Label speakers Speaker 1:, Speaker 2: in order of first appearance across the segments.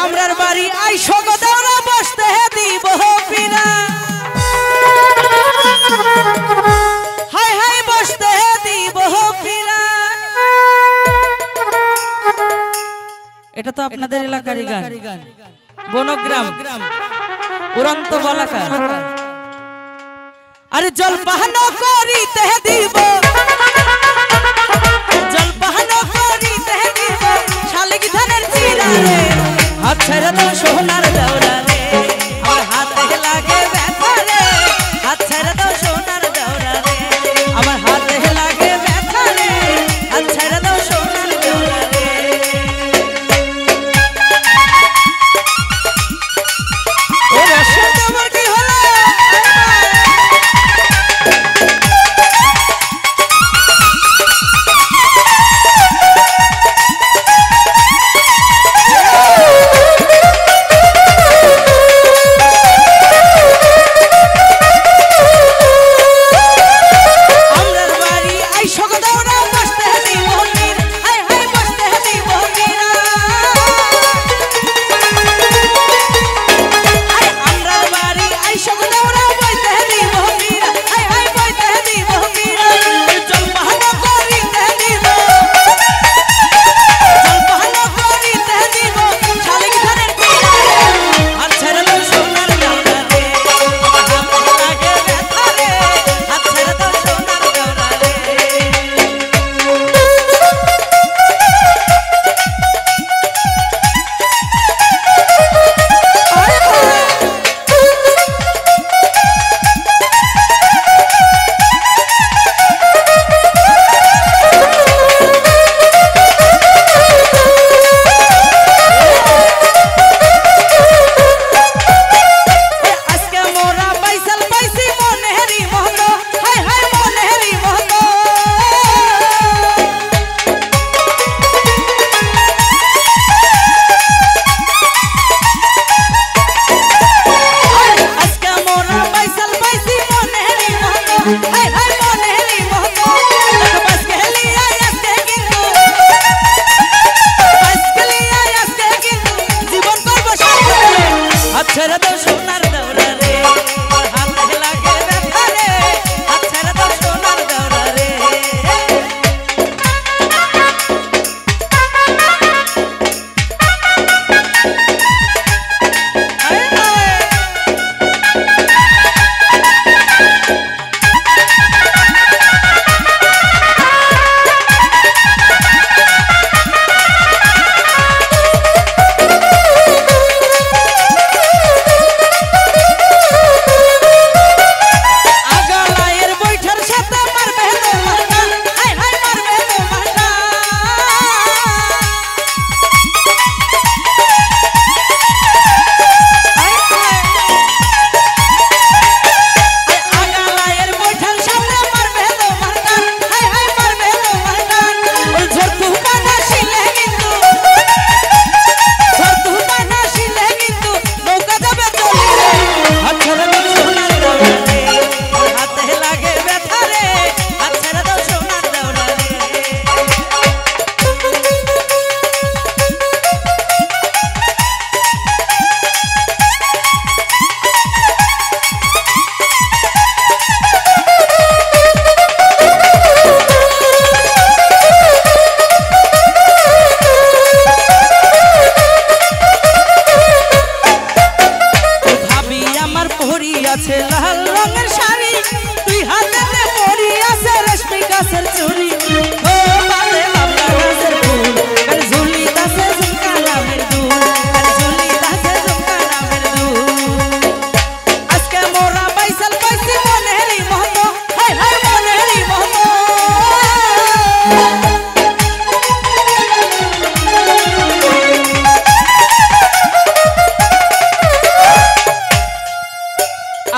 Speaker 1: আমরার বাড়ি আইসো গো দেওরা বসতে দিব পিরা হাই হাই বসতে দিব পিরা। এটা তো আপনাদের এলাকারই গান বনগ্রাম উড়ন্ত বলাকা। আরে জলপান করিতে দিব জলপান করিতে দিব শালিক ধানের চিরা রে হাত ছেড়ে দাও সোনার দৌড়া রে আমার হাতে লাগে ব্যথা রে হাত ছেড়ে দাও সোনার দৌড়া রে আমার হাতে লাগে ব্যথা রে হাত ছেড়ে দাও সোনার দৌড়া রে। ও রসুন তোমার কি হলো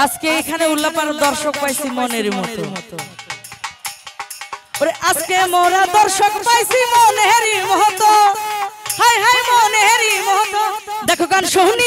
Speaker 1: আজকে এখানে উল্লাপার দর্শক পাইছি মনের মতো ওরে আজকে মোরা দর্শক পাইছি মনের মতো হাই হাই মনের মতো দেখো গান শুনি